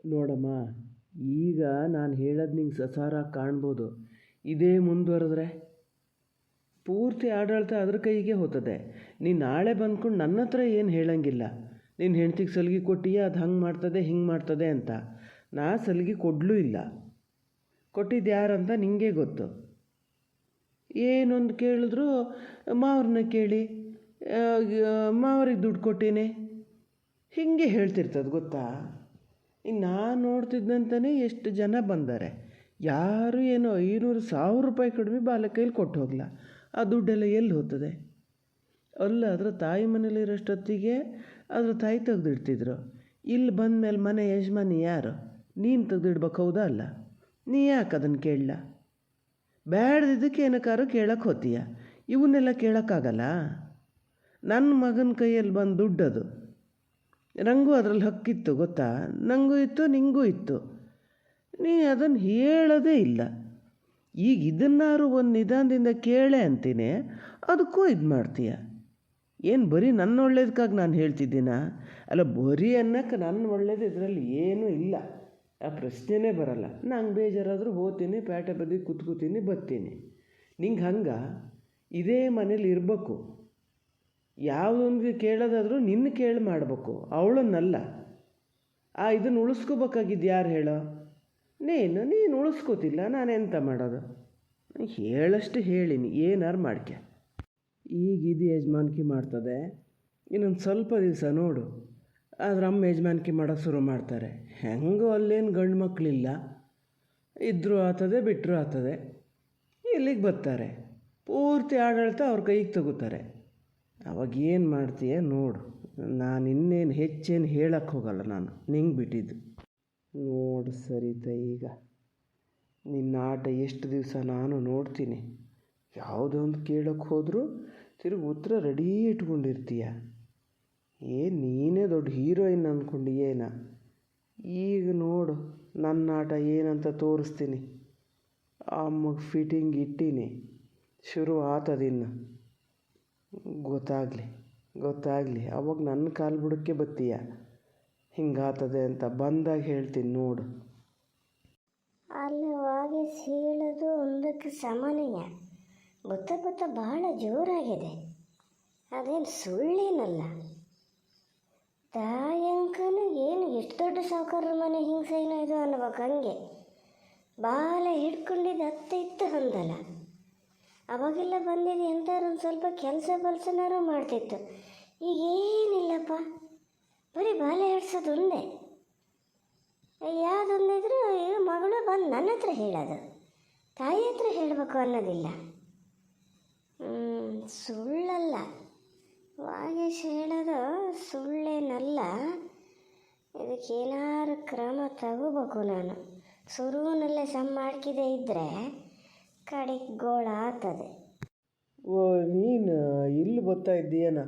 ನೋಡಮ್ಮ, ಈಗ ನಾನು ಹೇಳೋದು ನಿಂಗೆ ಸಸಾರಾಗಿ ಕಾಣ್ಬೋದು. ಇದೇ ಮುಂದುವರೆದ್ರೆ ಪೂರ್ತಿ ಆಡಳಿತ ಅದ್ರ ಕೈಗೆ ಹೋಗ್ತದೆ. ನೀನು ನಾಳೆ ಬಂದ್ಕೊಂಡು ನನ್ನ ಹತ್ರ ಏನು ಹೇಳಂಗಿಲ್ಲ. ನಿನ್ನ ಹೆಂಡ್ತಿಗೆ ಸಲಿಗೆ ಕೊಟ್ಟಿಯಾ, ಅದು ಹಂಗೆ ಮಾಡ್ತದೆ ಹಿಂಗೆ ಮಾಡ್ತದೆ ಅಂತ. ನಾ ಸಲಿಗೆ ಕೊಡಲೂ ಇಲ್ಲ. ಕೊಟ್ಟಿದ್ದು ಯಾರಂತ ನಿಂಗೆ ಗೊತ್ತು. ಏನೊಂದು ಕೇಳಿದ್ರು ಮಾವ್ರನ್ನ ಕೇಳಿ, ಮಾವ್ರಿಗೆ ದುಡ್ಡು ಕೊಟ್ಟೀನಿ ಹೀಗೆ ಹೇಳ್ತಿರ್ತದೆ ಗೊತ್ತಾ. ಇನ್ನು ನಾನು ನೋಡ್ತಿದ್ದಂತಲೇ ಎಷ್ಟು ಜನ ಬಂದ್ದಾರೆ. ಯಾರು ಏನೋ 500,000 ರೂಪಾಯಿ ಕಡಿಮೆ ಬಾಲ ಕೈಲಿ ಕೊಟ್ಟು ಹೋಗಲ್ಲ. ಆ ದುಡ್ಡೆಲ್ಲ ಎಲ್ಲಿ ಹೋಗ್ತದೆ? ಅಲ್ಲ, ಅದರ ತಾಯಿ ಮನೇಲಿರೋಷ್ಟೊತ್ತಿಗೆ ಅದ್ರ ತಾಯಿ ತೆಗೆದಿಡ್ತಿದ್ರು. ಇಲ್ಲಿ ಬಂದ ಮೇಲೆ ಮನೆ ಯಜಮಾನಿ ಯಾರು? ನೀನು ತೆಗೆದಿಡ್ಬೇಕು, ಹೌದಾ ಅಲ್ಲ? ನೀ ಯಾಕೆ ಅದನ್ನು ಕೇಳಲ್ಲ? ಬೇಡದಿದ್ದಕ್ಕೆ ಏನಕ್ಕಾರು ಕೇಳಕ್ಕೆ ಹೋತೀಯ. ಇವನ್ನೆಲ್ಲ ಕೇಳೋಕ್ಕಾಗಲ್ಲ. ನನ್ನ ಮಗನ ಕೈಯಲ್ಲಿ ಬಂದು ದುಡ್ಡದು. ನನಗೂ ಅದರಲ್ಲಿ ಹಕ್ಕಿತ್ತು ಗೊತ್ತಾ. ನನಗೂ ಇತ್ತು, ನಿಂಗೂ ಇತ್ತು. ನೀ ಅದನ್ನು ಹೇಳೋದೇ ಇಲ್ಲ. ಈಗ ಇದನ್ನಾರು ಒಂದು ನಿಧಾನದಿಂದ ಕೇಳೆ ಅಂತೀನಿ, ಅದಕ್ಕೂ ಇದು ಮಾಡ್ತೀಯ. ಏನು ಬರೀ ನನ್ನ ಒಳ್ಳೇದಕ್ಕಾಗಿ ನಾನು ಹೇಳ್ತಿದ್ದೀನ? ಅಲ್ಲ, ಬರೀ ಅನ್ನಕ್ಕೆ ನನ್ನ ಒಳ್ಳೇದು ಇದರಲ್ಲಿ ಏನೂ ಇಲ್ಲ. ಆ ಪ್ರಶ್ನೆನೇ ಬರಲ್ಲ. ನಂಗೆ ಬೇಜಾರಾದರೂ ಹೋಗ್ತೀನಿ, ಪೇಟೆ ಬದಿ ಕೂತ್ಕೋತೀನಿ, ಬರ್ತೀನಿ. ನಿಂಗೆ ಹಂಗೆ ಇದೇ ಮನೇಲಿ ಇರಬೇಕು. ಯಾವುದೊಂದು ಕೇಳೋದಾದರೂ ನಿನ್ನ ಕೇಳಿ ಮಾಡಬೇಕು, ಅವಳನ್ನಲ್ಲ. ಇದನ್ನು ಉಳಿಸ್ಕೋಬೇಕಾಗಿದ್ದು ಯಾರು ಹೇಳೋ? ನೀನು ಉಳಿಸ್ಕೋತಿಲ್ಲ, ನಾನೆಂತ ಮಾಡೋದು? ಹೇಳಷ್ಟು ಹೇಳಿನಿ, ಏನಾರು ಮಾಡ್ಕೆ. ಈಗ ಇದು ಯಜಮಾನಿಕೆ ಮಾಡ್ತದೆ, ಇನ್ನೊಂದು ಸ್ವಲ್ಪ ದಿವಸ ನೋಡು, ಆದ್ರೆ ಅಮ್ಮ ಯಜಮಾನಿಕೆ ಮಾಡೋಕ್ಕೆ ಶುರು ಮಾಡ್ತಾರೆ. ಹೆಂಗೋ ಅಲ್ಲೇನು ಗಂಡು ಮಕ್ಕಳಿಲ್ಲ, ಇದ್ದರೂ ಆಗ್ತದೆ, ಬಿಟ್ಟರೂ ಆಗ್ತದೆ. ಇಲ್ಲಿಗೆ ಬರ್ತಾರೆ, ಪೂರ್ತಿ ಆಡಳಿತ ಅವ್ರ ಕೈಗೆ ತಗೋತಾರೆ. ಅವಾಗ ಏನು ಮಾಡ್ತೀಯ ನೋಡು. ನಾನು ಇನ್ನೇನು ಹೆಚ್ಚೇನು ಹೇಳಕ್ಕೆ ಹೋಗಲ್ಲ, ನಾನು ನಿಂಗೆ ಬಿಟ್ಟಿದ್ದು. ನೋಡು ಸರಿತ, ಈಗ ನಿನ್ನ ಆಟ ಎಷ್ಟು ದಿವಸ ನಾನು ನೋಡ್ತೀನಿ. ಯಾವುದೋ ಒಂದು ಕೇಳೋಕ್ಕೆ ಹೋದರೂ ತಿರುಗಿ ಉತ್ತರ ರೆಡಿ ಇಟ್ಕೊಂಡಿರ್ತೀಯ. ನೀನೇ ದೊಡ್ಡ ಹೀರೋಯಿನ್ ಅಂದ್ಕೊಂಡು ಈಗ ನೋಡು ನನ್ನ ಆಟ ಏನಂತ ತೋರಿಸ್ತೀನಿ. ಅಮ್ಮಗೆ ಫಿಟ್ಟಿಂಗ್ ಇಟ್ಟೀನಿ, ಶುರು ಆತದಿನ್ನು. ಗೊತ್ತಾಗಲಿ ಅವಾಗ ನನ್ನ ಕಾಲು ಬುಡಕ್ಕೆ ಬತ್ತೀಯ. ಹಿಂಗಾತದೆ ಅಂತ ಬಂದಾಗ ಹೇಳ್ತೀನಿ ನೋಡು. ಅಲ್ಲವಾಗಿ ಸೀಳೋದು ಒಂದಕ್ಕೆ ಸಾಮಾನ್ಯ. ಬುತ್ತ ಬಹಳ ಜೋರಾಗಿದೆ, ಅದೇನು ಸುಳ್ಳೇನಲ್ಲ. ತಾಯಂಕನು ಏನು ಎಷ್ಟು ದೊಡ್ಡ ಸಾವುಕಾರರ ಮನೆ ಹಿಂಸೆನೋ ಇದು ಅನ್ಬೇಕು. ಹಂಗೆ ಬಾಲ ಹಿಡ್ಕೊಂಡಿದ್ದು ಹತ್ತೆ ಇತ್ತು ಹೊಂದಲ್ಲ. ಅವಾಗೆಲ್ಲ ಬಂದಿದ್ದು ಎಂಥವ್ರು ಒಂದು ಸ್ವಲ್ಪ ಕೆಲಸನಾರು ಮಾಡ್ತಿತ್ತು. ಈಗ ಏನಿಲ್ಲಪ್ಪ, ಬರೀ ಬಾಲ ಹಿಡ್ಸೋದು ಒಂದೇ. ಯಾವುದೊಂದಿದ್ರು ಈಗ ಮಗಳು ಬಂದು ನನ್ನ ಹತ್ರ ಹೇಳೋದು, ತಾಯಿ ಹತ್ರ ಹೇಳಬೇಕು ಅನ್ನೋದಿಲ್ಲ. ಸುಳ್ಳಲ್ಲ, ವಾಗೇಶ್ ಹೇಳೋದು ಸುಳ್ಳೇನಲ್ಲ. ಇದಕ್ಕೇನಾರು ಕ್ರಮ ತಗೋಬೇಕು ನಾನು. ಶುರುವಿನಲ್ಲೇ ಸಮ್ ಮಾಡ್ಕಿದೆ ಇದ್ದರೆ ಕಡೆಗೆ ಗೋಳ ಆಗ್ತದೆ. ಓ, ನೀನು ಇಲ್ಲಿ ಬರ್ತಾ ಇದ್ದೀಯನ?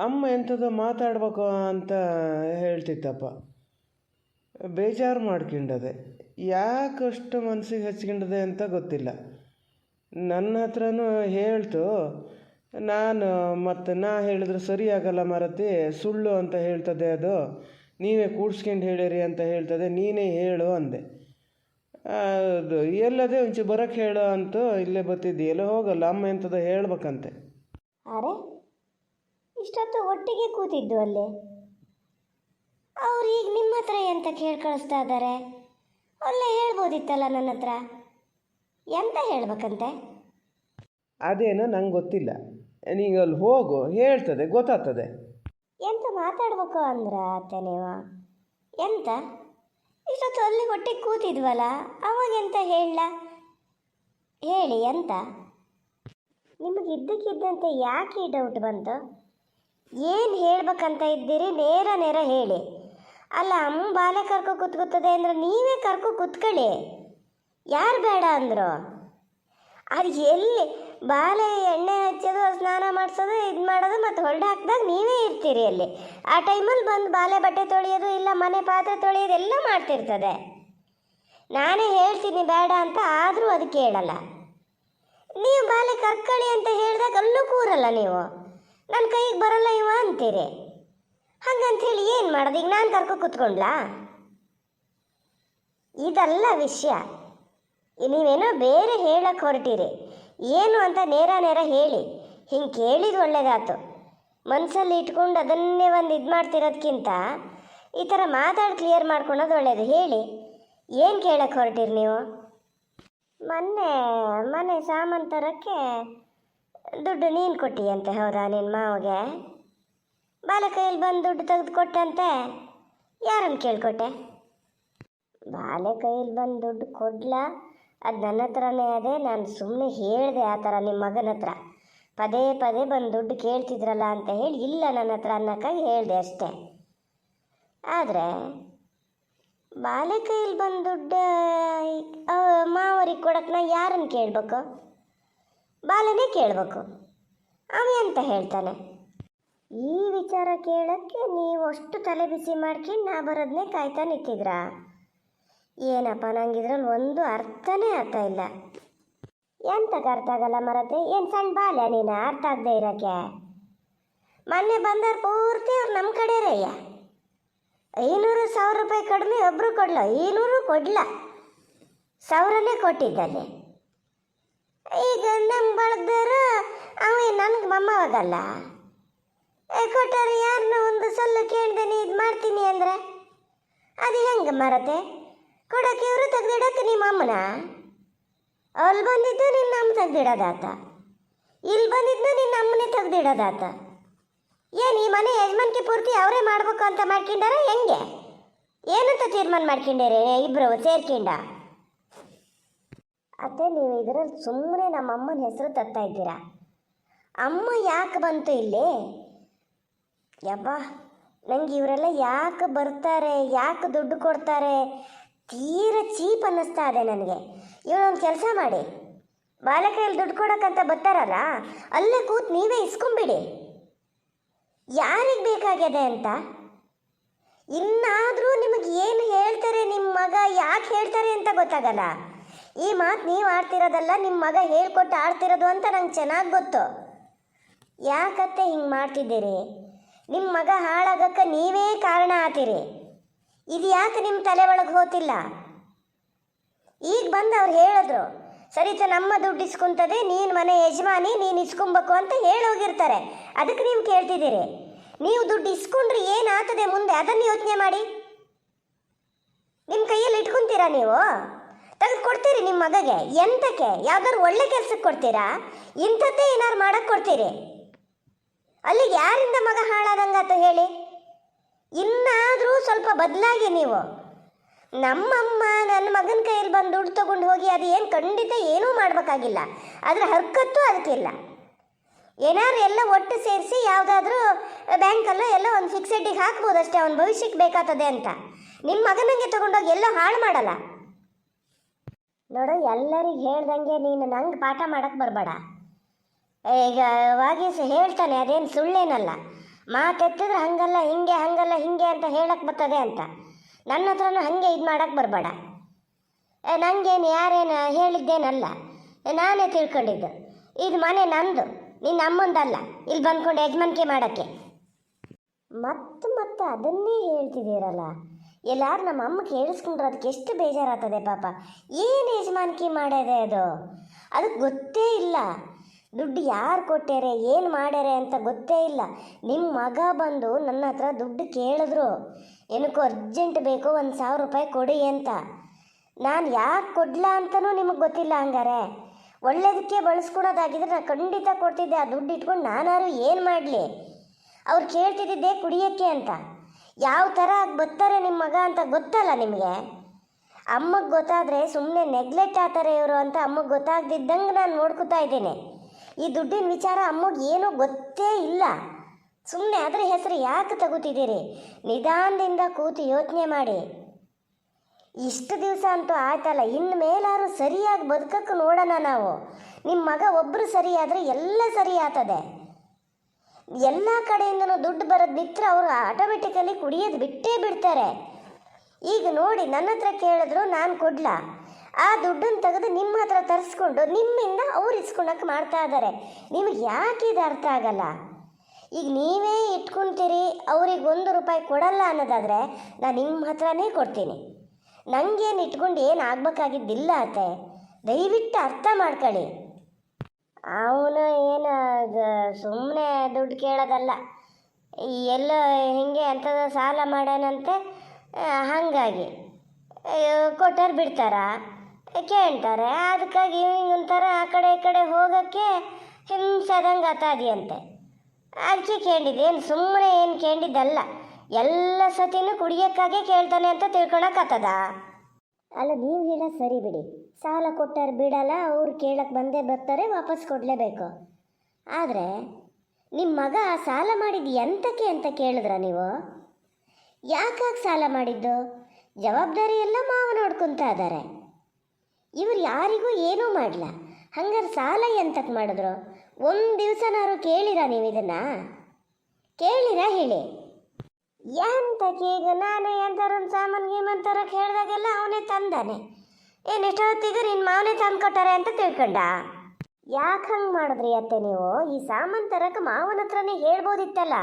ಅಮ್ಮ ಎಂಥದೋ ಮಾತಾಡ್ಬೇಕು ಅಂತ ಹೇಳ್ತಿತ್ತಪ್ಪ. ಬೇಜಾರು ಮಾಡ್ಕೊಂಡದೆ. ಯಾಕಷ್ಟು ಮನಸ್ಸಿಗೆ ಹಚ್ಕೊಂಡದೆ ಅಂತ ಗೊತ್ತಿಲ್ಲ. ನನ್ನ ಹತ್ರನೂ ಹೇಳ್ತು. ನಾ ಹೇಳಿದ್ರೆ ಸರಿ ಆಗಲ್ಲ ಮಾರತಿ, ಸುಳ್ಳು ಅಂತ ಹೇಳ್ತದೆ ಅದು, ನೀವೇ ಕೂಡ್ಸ್ಕೊಂಡು ಹೇಳಿರಿ ಅಂತ ಹೇಳ್ತದೆ, ನೀನೇ ಹೇಳು ಅಂದೆ. ಅದು ಎಲ್ಲದೇ ಒಂಚೂರು ಬರೋಕ್ಕೆ ಹೇಳೋ ಅಂತೂ ಇಲ್ಲೇ ಬರ್ತಿದ್ದೀಯಲ್ಲ, ಹೋಗಲ್ಲ. ಅಮ್ಮ ಎಂಥದ್ದು ಹೇಳ್ಬೇಕಂತೆ. ಅರೆ, ಇಷ್ಟೊತ್ತು ಒಟ್ಟಿಗೆ ಕೂತಿದ್ದು ಅಲ್ಲೇ. ಅವ್ರು ಈಗ ನಿಮ್ಮ ಹತ್ರ ಎಂತ ಕೇಳಿ ಕಳಿಸ್ತಾ ಇದ್ದಾರೆ? ಅಲ್ಲೇ ಹೇಳ್ಬೋದಿತ್ತಲ್ಲ ನನ್ನ ಹತ್ರ. ಎಂತ ಹೇಳ್ಬೇಕಂತೆ? ಅದೇನೋ ನಂಗೆ ಗೊತ್ತಿಲ್ಲ. ನೀವು ಅಲ್ಲಿ ಹೋಗು, ಹೇಳ್ತದೆ, ಗೊತ್ತಾಗ್ತದೆ. ಎಂತ ಮಾತಾಡ್ಬೇಕು ಅಂದ್ರೆ ಅತ್ತೆ ನೀವು? ಎಂತ ಇಷ್ಟೊತ್ತು ಅಲ್ಲಿ ಒಟ್ಟಿಗೆ ಕೂತಿದ್ವಲ್ಲ, ಅವಾಗ ಎಂತ ಹೇಳಿ ಎಂತ? ನಿಮಗೆ ಇದ್ದಕ್ಕಿದ್ದಂತೆ ಯಾಕೆ ಈ ಡೌಟ್ ಬಂತು? ಏನು ಹೇಳ್ಬೇಕಂತ ಇದ್ದೀರಿ ನೇರ ಹೇಳಿ. ಅಲ್ಲ, ಅಮ್ಮ ಬಾಲೆ ಕರ್ಕೊ ಕೂತ್ಕೋತದೆ ಅಂದರೆ ನೀವೇ ಕರ್ಕೊ ಕೂತ್ಕೊಳ್ಳಿ. ಯಾರು ಬೇಡ ಅಂದರು? ಅದು ಎಲ್ಲಿ ಬಾಲೆ ಎಣ್ಣೆ ಹಚ್ಚೋದು, ಸ್ನಾನ ಮಾಡಿಸೋದು, ಇದು ಮಾಡೋದು, ಮತ್ತು ಹೊರಡೆ ಹಾಕಿದಾಗ ನೀವೇ ಇರ್ತೀರಿ ಅಲ್ಲಿ. ಆ ಟೈಮಲ್ಲಿ ಬಂದು ಬಾಲೆ ಬಟ್ಟೆ ತೊಳೆಯೋದು, ಇಲ್ಲ ಮನೆ ಪಾತ್ರೆ ತೊಳೆಯೋದು ಎಲ್ಲ ಮಾಡ್ತಿರ್ತದೆ. ನಾನೇ ಹೇಳ್ತೀನಿ ಬೇಡ ಅಂತ, ಆದರೂ ಅದು ಕೇಳಲ್ಲ. ನೀವು ಬಾಲೆ ಕರ್ಕೊಳ್ಳಿ ಅಂತ ಹೇಳಿದಾಗ ಅಲ್ಲೂ ಕೂರಲ್ಲ ನೀವು. ನನ್ನ ಕೈಗೆ ಬರಲ್ಲ ಇವ ಅಂತೀರಿ. ಹಂಗಂಥೇಳಿ ಏನು ಮಾಡೋದು? ಈಗ ನಾನು ಕರ್ಕೊ ಕೂತ್ಕೊಂಡ್ಲಾ? ಇದಲ್ಲ ವಿಷಯ. ನೀವೇನೋ ಬೇರೆ ಹೇಳಕ್ಕೆ ಹೊರಟಿರಿ. ಏನು ಅಂತ ನೇರ ನೇರ ಹೇಳಿ. ಹಿಂಗೆ ಕೇಳಿದ್ದು ಒಳ್ಳೇದಾಯ್ತು. ಮನಸ್ಸಲ್ಲಿ ಇಟ್ಕೊಂಡು ಅದನ್ನೇ ಒಂದು ಇದು ಮಾಡ್ತಿರೋದಕ್ಕಿಂತ ಈ ಥರ ಮಾತಾಡಿ ಕ್ಲಿಯರ್ ಮಾಡ್ಕೊಳೋದು ಒಳ್ಳೇದು. ಹೇಳಿ, ಏನು ಕೇಳಕ್ಕೆ ಹೊರಟಿರಿ ನೀವು? ಮೊನ್ನೆ ಸಾಮಾನು ತರೋಕ್ಕೆ ದುಡ್ಡು ನೀನು ಕೊಟ್ಟಿಯಂತೆ, ಹೌದಾ? ನಿನ್ನ ಮಾವಗೆ ಬಾಲ ಕೈಯಲ್ಲಿ ಬಂದು ದುಡ್ಡು ತೆಗೆದು ಕೊಟ್ಟಂತೆ. ಯಾರನ್ನು ಕೇಳ್ಕೊಟ್ಟೆ? ಬಾಲೆ ಕೈಯಲ್ಲಿ ಬಂದು ದುಡ್ಡು ಕೊಡ್ಲಾ? ಅದು ನನ್ನ ಹತ್ರನೇ ಅದೇ. ನಾನು ಸುಮ್ಮನೆ ಹೇಳಿದೆ ಆ ಥರ ನಿಮ್ಮ ಮಗನ ಹತ್ರ ಪದೇ ಪದೇ ಬಂದು ದುಡ್ಡು ಕೇಳ್ತಿದ್ರಲ್ಲ ಅಂತ ಹೇಳಿ, ಇಲ್ಲ ನನ್ನ ಹತ್ರ ಅನ್ನೋಕ್ಕಾಗಿ ಹೇಳಿದೆ ಅಷ್ಟೇ. ಆದರೆ ಬಾಲೆ ಕೈಯಲ್ಲಿ ಬಂದು ದುಡ್ಡು ಮಾವರಿಗೆ ಕೊಡಕ್ಕೆ ನಾ ಯಾರನ್ನು ಕೇಳಬೇಕು? ಬಾಲನೇ ಕೇಳಬೇಕು. ಅವ ಅಂತ ಹೇಳ್ತಾನೆ. ಈ ವಿಚಾರ ಕೇಳೋಕ್ಕೆ ನೀವು ಅಷ್ಟು ತಲೆ ಬಿಸಿ ಮಾಡ್ಕೊಂಡು ನಾ ಬರೋದನ್ನೇ ಕಾಯ್ತಾ ನಿಂತಿದ್ರಾ? ಏನಪ್ಪ, ನಂಗಿದ್ರಲ್ಲಿ ಒಂದು ಅರ್ಥನೇ ಆಗ್ತಾ ಇಲ್ಲ. ಎಂತಕ್ಕೆ ಅರ್ಥ ಆಗಲ್ಲ ಮರತೆ? ಏನು ಸಣ್ಣ ಬಾಲ್ಯ ನೀನು ಅರ್ಥ ಆಗದೆ ಇರೋಕ್ಕೆ? ಮೊನ್ನೆ ಬಂದವ್ರು ಪೂರ್ತಿ ಅವ್ರು ನಮ್ಮ ಕಡೆ ರಯ್ಯ. 500,000 ರೂಪಾಯಿ ಕಡಿಮೆ ಒಬ್ಬರು ಕೊಡ್ಲ, 500 ಕೊಡ್ಲ, 1000ನೇ ಕೊಟ್ಟಿದ್ದಾನೆ. ಈಗ ನಮ್ಮ ಬಳಗದವರು ಅವ ನನಗೆ ಮೊಮ್ಮವಾಗಲ್ಲ ಕೊಟ್ಟಾರೆ. ಯಾರನ್ನ ಒಂದು ಸಲ್ಲ ಕೇಳ್ದೇನೆ ಇದು ಮಾಡ್ತೀನಿ ಅಂದರೆ ಅದು ಹೆಂಗೆ ಮರತೆ? ಕೊಡೋಕೆ ಇವರು ತೆಗ್ದಿಡೋಕೆ ನಿಮ್ಮ ಅಮ್ಮನ? ಅಲ್ಲಿ ಬಂದಿದ್ದು ನಿನ್ನ ಅಮ್ಮ ತೆಗ್ದಿಡೋದಾತ, ಇಲ್ಲಿ ಬಂದಿದ್ದು ನಿನ್ನ ಅಮ್ಮನೇ ತೆಗ್ದಿಡೋದಾತ. ಏನು ಈ ಮನೆ ಯಜಮಾನಿಕೆ ಪೂರ್ತಿ ಅವರೇ ಮಾಡ್ಬೇಕು ಅಂತ ಮಾಡ್ಕೊಂಡಾರ ಹೆಂಗೆ? ಏನಂತ ತೀರ್ಮಾನ ಮಾಡ್ಕೊಂಡೇರಿ ಇಬ್ಬರು ಸೇರ್ಕೊಂಡ? ಅತ್ತೆ, ನೀವು ಇದರಲ್ಲಿ ಸುಮ್ಮನೆ ನಮ್ಮ ಅಮ್ಮನ ಹೆಸರು ತತ್ತಾ ಇದ್ದೀರಾ. ಅಮ್ಮ ಯಾಕೆ ಬಂತು ಇಲ್ಲಿ? ಯಬ್ಬಾ, ನಂಗೆ ಇವರೆಲ್ಲ ಯಾಕೆ ಬರ್ತಾರೆ, ಯಾಕೆ ದುಡ್ಡು ಕೊಡ್ತಾರೆ, ತೀರ ಚೀಪ್ ಅನ್ನಿಸ್ತಾ ಇದೆ ನನಗೆ. ಇವನೊಂದು ಕೆಲಸ ಮಾಡಿ, ಬಾಲಕೈಯಲ್ಲಿ ದುಡ್ಡು ಕೊಡೋಕ್ಕಂತ ಬರ್ತಾರಲ್ಲ, ಅಲ್ಲೇ ಕೂತು ನೀವೇ ಇಸ್ಕೊಂಬಿಡಿ. ಯಾರಿಗೆ ಬೇಕಾಗಿದೆ ಅಂತ. ಇನ್ನಾದರೂ ನಿಮಗೆ ಏನು ಹೇಳ್ತಾರೆ ನಿಮ್ಮ ಮಗ, ಯಾಕೆ ಹೇಳ್ತಾರೆ ಅಂತ ಗೊತ್ತಾಗಲ್ಲ. ಈ ಮಾತು ನೀವು ಆಡ್ತಿರೋದಲ್ಲ, ನಿಮ್ಮ ಮಗ ಹೇಳ್ಕೊಟ್ಟು ಆಡ್ತಿರೋದು ಅಂತ ನಂಗೆ ಚೆನ್ನಾಗಿ ಗೊತ್ತು. ಯಾಕತ್ತೆ ಹಿಂಗೆ ಮಾಡ್ತಿದ್ದೀರಿ? ನಿಮ್ಮ ಮಗ ಹಾಳಾಗಕ್ಕೆ ನೀವೇ ಕಾರಣ ಆತೀರಿ. ಇದು ಯಾಕೆ ನಿಮ್ಮ ತಲೆ ಒಳಗೆ ಹೋತಿಲ್ಲ? ಈಗ ಬಂದು ಅವ್ರು ಹೇಳಿದ್ರು, ಸರಿತ ನಮ್ಮ ದುಡ್ಡು ಇಸ್ಕೊಂತದೆ, ನೀನು ಮನೆ ಯಜಮಾನಿ, ನೀನು ಇಸ್ಕೊಬೇಕು ಅಂತ ಹೇಳೋಗಿರ್ತಾರೆ. ಅದಕ್ಕೆ ನೀವು ಕೇಳ್ತಿದ್ದೀರಿ. ನೀವು ದುಡ್ಡು ಇಸ್ಕೊಂಡ್ರೆ ಏನಾಗ್ತದೆ ಮುಂದೆ ಅದನ್ನು ಯೋಚನೆ ಮಾಡಿ. ನಿಮ್ಮ ಕೈಯಲ್ಲಿ ಇಟ್ಕೊತೀರಾ? ನೀವು ತೆಗೆದು ಕೊಡ್ತೀರಿ ನಿಮ್ಮ ಮಗಗೆ? ಎಂತಕ್ಕೆ? ಯಾವ್ದಾದ್ರು ಒಳ್ಳೆ ಕೆಲ್ಸಕ್ಕೆ ಕೊಡ್ತೀರಾ? ಇಂಥದ್ದೇ ಏನಾರು ಮಾಡಕ್ಕೆ ಕೊಡ್ತೀರಿ? ಅಲ್ಲಿಗೆ ಯಾರಿಂದ ಮಗ ಹಾಳಾದಂಗಾತು ಹೇಳಿ? ಇನ್ನಾದರೂ ಸ್ವಲ್ಪ ಬದಲಾಗಿ ನೀವು. ನಮ್ಮಮ್ಮ ನನ್ನ ಮಗನ ಕೈಯಲ್ಲಿ ಬಂದು ದುಡ್ಡು ತೊಗೊಂಡು ಹೋಗಿ ಅದು ಏನು ಖಂಡಿತ ಏನೂ ಮಾಡಬೇಕಾಗಿಲ್ಲ. ಅದರ ಹರ್ಕತ್ತು ಅದಕ್ಕಿಲ್ಲ. ಏನಾದ್ರು ಎಲ್ಲ ಒಟ್ಟು ಸೇರಿಸಿ ಯಾವುದಾದ್ರೂ ಬ್ಯಾಂಕಲ್ಲೋ ಎಲ್ಲ ಒಂದು ಫಿಕ್ಸೆಡ್ಡಿಗೆ ಹಾಕ್ಬೋದು ಅಷ್ಟೇ, ಅವನ ಭವಿಷ್ಯಕ್ಕೆ ಬೇಕಾಗ್ತದೆ ಅಂತ. ನಿಮ್ಮ ಮಗನಿಗೆ ತೊಗೊಂಡೋಗಿ ಎಲ್ಲೋ ಹಾಳು ಮಾಡಲ್ಲ. ನೋಡು, ಎಲ್ಲರಿಗೆ ಹೇಳ್ದಂಗೆ ನೀನು ನಂಗೆ ಪಾಠ ಮಾಡೋಕ್ಕೆ ಬರಬೇಡ. ಈಗ ವಾಗೀಸ್ ಹೇಳ್ತಾನೆ, ಅದೇನು ಸುಳ್ಳೇನಲ್ಲ. ಮಾತೆತ್ತಿದ್ರೆ ಹಂಗಲ್ಲ ಹಿಂಗೆ, ಹಂಗಲ್ಲ ಹಿಂಗೆ ಅಂತ ಹೇಳಕ್ಕೆ ಬರ್ತದೆ ಅಂತ. ನನ್ನ ಹತ್ರನೂ ಹಾಗೆ ಇದು ಮಾಡೋಕ್ಕೆ ಬರಬೇಡ. ನನಗೇನು ಯಾರೇನು ಹೇಳಿದ್ದೇನಲ್ಲ, ನಾನೇ ತಿಳ್ಕೊಂಡಿದ್ದು. ಇದು ಮನೆ ನಂದು, ನಿನ್ನ ಅಮ್ಮಂದಲ್ಲ. ಇಲ್ಲಿ ಬಂದ್ಕೊಂಡು ಯಜಮಾನಿಕೆ ಮಾಡೋಕ್ಕೆ ಮತ್ತೆ ಅದನ್ನೇ ಹೇಳ್ತಿದ್ದೀರಲ್ಲ. ಎಲ್ಲಾರು ನಮ್ಮ ಅಮ್ಮ ಕೇಳಿಸ್ಕೊಂಡ್ರೆ ಅದಕ್ಕೆ ಎಷ್ಟು ಬೇಜಾರಾಗ್ತದೆ ಪಾಪ. ಏನು ಯಜಮಾನಿಕೆ ಮಾಡೋದೆ ಅದು? ಅದಕ್ಕೆ ಗೊತ್ತೇ ಇಲ್ಲ. ದುಡ್ಡು ಯಾರು ಕೊಟ್ಟಾರೆ, ಏನು ಮಾಡ್ಯಾರೆ ಅಂತ ಗೊತ್ತೇ ಇಲ್ಲ. ನಿಮ್ಮ ಮಗ ಬಂದು ನನ್ನ ಹತ್ರ ದುಡ್ಡು ಕೇಳಿದ್ರು, ಏನಕ್ಕೂ ಅರ್ಜೆಂಟ್ ಬೇಕು, 1,000 ರೂಪಾಯಿ ಕೊಡಿ ಅಂತ. ನಾನು ಯಾಕೆ ಕೊಡ್ಲಾ ಅಂತಲೂ ನಿಮಗೆ ಗೊತ್ತಿಲ್ಲ. ಹಂಗಾರೆ ಒಳ್ಳೇದಕ್ಕೆ ಬಳಸ್ಕೊಡೋದಾಗಿದ್ರೆ ನಾನು ಖಂಡಿತ ಕೊಡ್ತಿದ್ದೆ. ಆ ದುಡ್ಡು ಇಟ್ಕೊಂಡು ನಾನಾರು ಏನು ಮಾಡಲಿ? ಅವ್ರು ಕೇಳ್ತಿದ್ದೆ ಕುಡಿಯೋಕ್ಕೆ ಅಂತ. ಯಾವ ಥರ ಬರ್ತಾರೆ ನಿಮ್ಮ ಮಗ ಅಂತ ಗೊತ್ತಲ್ಲ ನಿಮಗೆ. ಅಮ್ಮಗೆ ಗೊತ್ತಾದರೆ ಸುಮ್ಮನೆ ನೆಗ್ಲೆಕ್ಟ್ ಆಗ್ತಾರೆ ಇವರು ಅಂತ ಅಮ್ಮಗೆ ಗೊತ್ತಾಗ್ದಿದ್ದಂಗೆ ನಾನು ನೋಡ್ಕೊತಾ ಇದ್ದೇನೆ. ಈ ದುಡ್ಡಿನ ವಿಚಾರ ಅಮ್ಮಗೆ ಏನೂ ಗೊತ್ತೇ ಇಲ್ಲ. ಸುಮ್ಮನೆ ಅದರ ಹೆಸರು ಯಾಕೆ ತಗೋತಿದ್ದೀರಿ? ನಿಧಾನದಿಂದ ಕೂತು ಯೋಚನೆ ಮಾಡಿ. ಇಷ್ಟು ದಿವಸ ಅಂತೂ ಆಯ್ತಲ್ಲ, ಇನ್ನು ಮೇಲಾರು ಸರಿಯಾಗಿ ಬದುಕಕ್ಕೆ ನೋಡೋಣ ನಾವು. ನಿಮ್ಮ ಮಗ ಒಬ್ಬರು ಸರಿಯಾದರೆ ಎಲ್ಲ ಸರಿ ಆಗ್ತದೆ. ಎಲ್ಲ ಕಡೆಯಿಂದನೂ ದುಡ್ಡು ಬರೋದು ನಿತ್ರ ಅವರು ಆಟೋಮೆಟಿಕಲಿ ಕುಡಿಯೋದು ಬಿಟ್ಟೇ ಬಿಡ್ತಾರೆ. ಈಗ ನೋಡಿ, ನನ್ನ ಹತ್ರ ಕೇಳಿದ್ರು ನಾನು ಕೊಡ್ಲಾ? ಆ ದುಡ್ಡನ್ನು ತೆಗೆದು ನಿಮ್ಮ ಹತ್ರ ತರಿಸ್ಕೊಂಡು ನಿಮ್ಮಿಂದ ಅವ್ರು ಇಸ್ಕೊಳಕ್ಕೆ ಮಾಡ್ತಾ ಇದ್ದಾರೆ. ನಿಮಗೆ ಯಾಕೆ ಇದು ಅರ್ಥ ಆಗಲ್ಲ? ಈಗ ನೀವೇ ಇಟ್ಕೊಳ್ತೀರಿ, ಅವ್ರಿಗೆ 1 ರೂಪಾಯಿ ಕೊಡಲ್ಲ ಅನ್ನೋದಾದರೆ ನಾನು ನಿಮ್ಮ ಹತ್ರನೇ ಕೊಡ್ತೀನಿ. ನನಗೇನು ಇಟ್ಕೊಂಡು ಏನು ಆಗ್ಬೇಕಾಗಿದ್ದಿಲ್ಲ ಅತ್ತೆ, ದಯವಿಟ್ಟು ಅರ್ಥ ಮಾಡ್ಕೊಳ್ಳಿ. ಅವನು ಏನು ಸುಮ್ಮನೆ ದುಡ್ಡು ಕೇಳೋದಲ್ಲ, ಎಲ್ಲೋ ಹಿಂಗೆ ಅಂಥದ್ದು ಸಾಲ ಮಾಡೋಣಂತೆ, ಹಾಗಾಗಿ ಕೊಟ್ಟರು ಬಿಡ್ತಾರ, ಕೇಳ್ತಾರೆ. ಅದಕ್ಕಾಗಿ ಒಂಥರ ಆ ಕಡೆ ಈ ಕಡೆ ಹೋಗೋಕ್ಕೆ ಹಿಂಸದಂಗೆ ಆತಾದಿಯಂತೆ. ಅದಕ್ಕೆ ಕೇಳಿದ್ದೆ, ಏನು ಸುಮ್ಮನೆ ಏನು ಕೇಳಿದ್ದಲ್ಲ, ಎಲ್ಲ ಸತಿನೂ ಕುಡಿಯೋಕ್ಕಾಗೆ ಕೇಳ್ತಾನೆ ಅಂತ ತಿಳ್ಕೊಳಕ್ಕಾಗ್ತದ? ಅಲ್ಲ, ನೀವು ಹೇಳೋದು ಸರಿ ಬಿಡಿ, ಸಾಲ ಕೊಟ್ಟಾರು ಬಿಡಲ್ಲ, ಅವ್ರು ಕೇಳಕ್ಕೆ ಬಂದೇ ಬರ್ತಾರೆ, ವಾಪಸ್ ಕೊಡಲೇಬೇಕು. ಆದರೆ ನಿಮ್ಮ ಮಗ ಸಾಲ ಮಾಡಿದ್ದು ಎಂತಕ್ಕೆ ಅಂತ ಕೇಳಿದ್ರ ನೀವು? ಯಾಕಾಗಿ ಸಾಲ ಮಾಡಿದ್ದು? ಜವಾಬ್ದಾರಿ ಎಲ್ಲ ಮಾವ ನೋಡ್ಕೊತಾ ಇದ್ದಾರೆ. ಇವ್ರು ಯಾರಿಗೂ ಏನೂ ಮಾಡಲ್ಲ, ಹಂಗಾರೆ ಸಾಲ ಎಂತಕ್ಕೆ ಮಾಡಿದ್ರು? ಒಂದು ದಿವಸನಾರು ಕೇಳಿರಾ ನೀವು ಇದನ್ನು? ಕೇಳಿರಾ ಹೇಳಿ? ಎಂತಕ್ಕೆ ಈಗ ನಾನು ಎಂಥರೊಂದು ಸಾಮಾನು ಗೀಮಂತರ ಕೇಳಿದಾಗೆಲ್ಲ ಅವನೇ ತಂದಾನೆ. ಏನು ಎಷ್ಟೊತ್ತಿಗೆ ನಿನ್ನ ಮಾವನೇ ತಂದು ಕೊಟ್ಟಾರೆ ಅಂತ ತಿಳ್ಕೊಂಡ? ಯಾಕೆ ಹಂಗೆ ಮಾಡಿದ್ರಿ ಅತ್ತೆ ನೀವು? ಈ ಸಾಮಾನು ತರಕ್ಕೆ ಮಾವನ ಹತ್ರನೇ ಹೇಳ್ಬೋದಿತ್ತಲ್ಲ.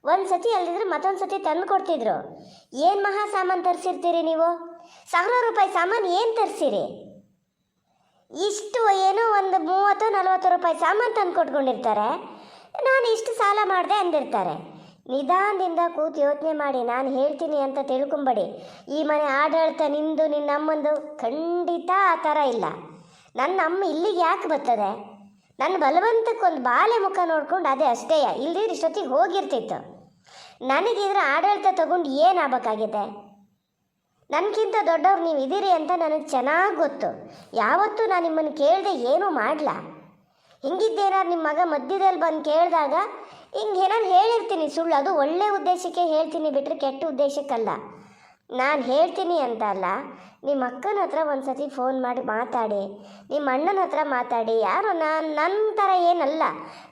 ಒಂದು ಸತಿ ಅಲ್ದಿದ್ರೆ ಮತ್ತೊಂದು ಸತಿ ತಂದು ಕೊಡ್ತಿದ್ರು. ಏನು ಮಹಾ ಸಾಮಾನು ತರಿಸಿರ್ತೀರಿ ನೀವು? 1000 ರೂಪಾಯಿ ಸಾಮಾನು ಏನು ತರಿಸಿರಿ? ಇಷ್ಟು ಏನೋ ಒಂದು 30-40 ರೂಪಾಯಿ ಸಾಮಾನು ತಂದು ಕೊಟ್ಕೊಂಡಿರ್ತಾರೆ. ನಾನು ಇಷ್ಟು ಸಾಲ ಮಾಡಿದೆ ಅಂದಿರ್ತಾರೆ. ನಿಧಾನದಿಂದ ಕೂತು ಯೋಚನೆ ಮಾಡಿ, ನಾನು ಹೇಳ್ತೀನಿ ಅಂತ ತಿಳ್ಕೊಂಬೇಡಿ. ಈ ಮನೆ ಆಡಳಿತ ನಿಂದು ನಿನ್ನ ಅಮ್ಮಂದು ಖಂಡಿತ ಆ ಥರ ಇಲ್ಲ. ನನ್ನ ಅಮ್ಮ ಇಲ್ಲಿಗೆ ಯಾಕೆ ಬರ್ತದೆ? ನನ್ನ ಬಲವಂತಕ್ಕೊಂದು ಬಾಲೆ ಮುಖ ನೋಡ್ಕೊಂಡು ಅದೇ ಅಷ್ಟೇ, ಇಲ್ದಿದ್ರೆ ಇಷ್ಟೊತ್ತಿಗೆ ಹೋಗಿರ್ತಿತ್ತು. ನನಗಿದ್ರೆ ಆಡಳಿತ ತಗೊಂಡು ಏನಾಗಬೇಕಾಗಿದೆ? ನನಗಿಂತ ದೊಡ್ಡವ್ರು ನೀವು ಇದ್ದೀರಿ ಅಂತ ನನಗೆ ಚೆನ್ನಾಗಿ ಗೊತ್ತು. ಯಾವತ್ತೂ ನಾನು ನಿಮ್ಮನ್ನು ಕೇಳದೆ ಏನೂ ಮಾಡಲ. ಹಿಂಗಿದ್ದೇನಾರು ನಿಮ್ಮ ಮಗ ಮಧ್ಯದಲ್ಲಿ ಬಂದು ಕೇಳಿದಾಗ ಹಿಂಗೆ ಏನಾರು ಹೇಳಿರ್ತೀನಿ ಸುಳ್ಳು, ಅದು ಒಳ್ಳೆ ಉದ್ದೇಶಕ್ಕೆ ಹೇಳ್ತೀನಿ ಬಿಟ್ಟರೆ ಕೆಟ್ಟ ಉದ್ದೇಶಕ್ಕಲ್ಲ. ನಾನು ಹೇಳ್ತೀನಿ ಅಂತ ಅಲ್ಲ, ನಿಮ್ಮ ಅಕ್ಕನ ಹತ್ರ ಒಂದು ಸತಿ ಫೋನ್ ಮಾಡಿ ಮಾತಾಡಿ, ನಿಮ್ಮ ಅಣ್ಣನ ಹತ್ರ ಮಾತಾಡಿ. ಯಾರು ನನ್ನ ಥರ ಏನಲ್ಲ,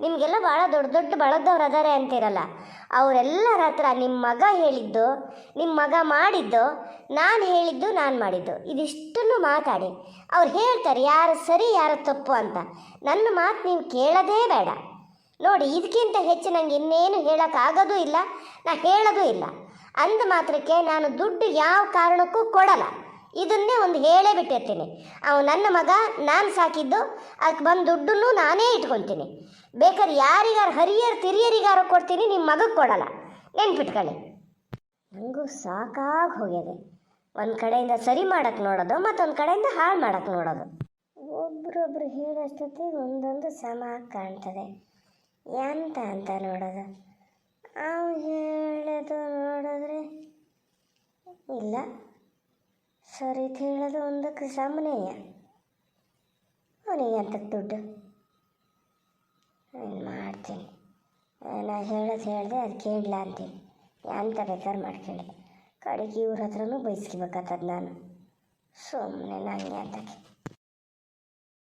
ನಿಮಗೆಲ್ಲ ಭಾಳ ದೊಡ್ಡ ದೊಡ್ಡ ಬಳಗದವ್ರು ಅದಾರೆ ಅಂತಿರಲ್ಲ, ಅವರೆಲ್ಲರ ಹತ್ರ ನಿಮ್ಮ ಮಗ ಹೇಳಿದ್ದು, ನಿಮ್ಮ ಮಗ ಮಾಡಿದ್ದು, ನಾನು ಹೇಳಿದ್ದು, ನಾನು ಮಾಡಿದ್ದು, ಇದಿಷ್ಟನ್ನು ಮಾತಾಡಿ. ಅವ್ರು ಹೇಳ್ತಾರೆ ಯಾರು ಸರಿ ಯಾರು ತಪ್ಪು ಅಂತ. ನನ್ನ ಮಾತು ನೀವು ಕೇಳೋದೇ ಬೇಡ. ನೋಡಿ, ಇದಕ್ಕಿಂತ ಹೆಚ್ಚು ನನಗೆ ಇನ್ನೇನು ಹೇಳೋಕ್ಕಾಗೋದೂ ಇಲ್ಲ, ನಾ ಹೇಳೋದೂ ಇಲ್ಲ. ಅಂದ ಮಾತ್ರಕ್ಕೆ ನಾನು ದುಡ್ಡು ಯಾವ ಕಾರಣಕ್ಕೂ ಕೊಡಲ್ಲ. ಇದನ್ನೇ ಒಂದು ಹೇಳೇ ಬಿಟ್ಟಿರ್ತೀನಿ. ಅವನು ನನ್ನ ಮಗ, ನಾನು ಸಾಕಿದ್ದು, ಅದಕ್ಕೆ ಬಂದು ದುಡ್ಡನ್ನು ನಾನೇ ಇಟ್ಕೊತೀನಿ. ಬೇಕಾದ್ರೆ ಯಾರಿಗಾರು ಹರಿಯರು ತಿರಿಯರಿಗಾರು ಕೊಡ್ತೀನಿ, ನಿಮ್ಮ ಮಗಕ್ಕೆ ಕೊಡಲ್ಲ. ನೆನ್ಪಿಟ್ಕೊಳ್ಳಿ. ನನಗೂ ಸಾಕಾಗಿ ಹೋಗಿದೆ. ಒಂದು ಕಡೆಯಿಂದ ಸರಿ ಮಾಡೋಕ್ಕೆ ನೋಡೋದು, ಮತ್ತೊಂದು ಕಡೆಯಿಂದ ಹಾಳು ಮಾಡೋಕ್ಕೆ ನೋಡೋದು. ಒಬ್ರೊಬ್ರು ಹೇಳೋಷ್ಟೊತ್ತಿಗೆ ಒಂದೊಂದು ಸಮ ಕಾಣ್ತದೆ. ಎಂತ ಅಂತ ನೋಡೋದು? ಅವ್ನು ಹೇಳೋದು ನೋಡಿದ್ರೆ ಇಲ್ಲ, ಸರಿ ಹೇಳೋದು ಒಂದಕ್ಕೆ ಸಮನೆಯ. ಅವನಿಗೆ ಅಂತಕ್ಕೆ ದುಡ್ಡು ಏನು ಮಾಡ್ತೀನಿ? ನಾ ಹೇಳೋದು ಹೇಳಿದೆ, ಅದು ಕೇಳಲ್ಲ ಅಂತೀನಿ. ಎಂತ ಬೇಕಾದ್ರೆ ಮಾಡ್ಕೊಳ್ಳಿ. ಕಡೆಗೆ ಇವ್ರ ಹತ್ರನೂ ಬಯಸ್ಕೋಬೇಕಾಗ್ತದೆ ನಾನು. ಸುಮ್ಮನೆ ನನಗೆ ಅಂತಕ್ಕೆ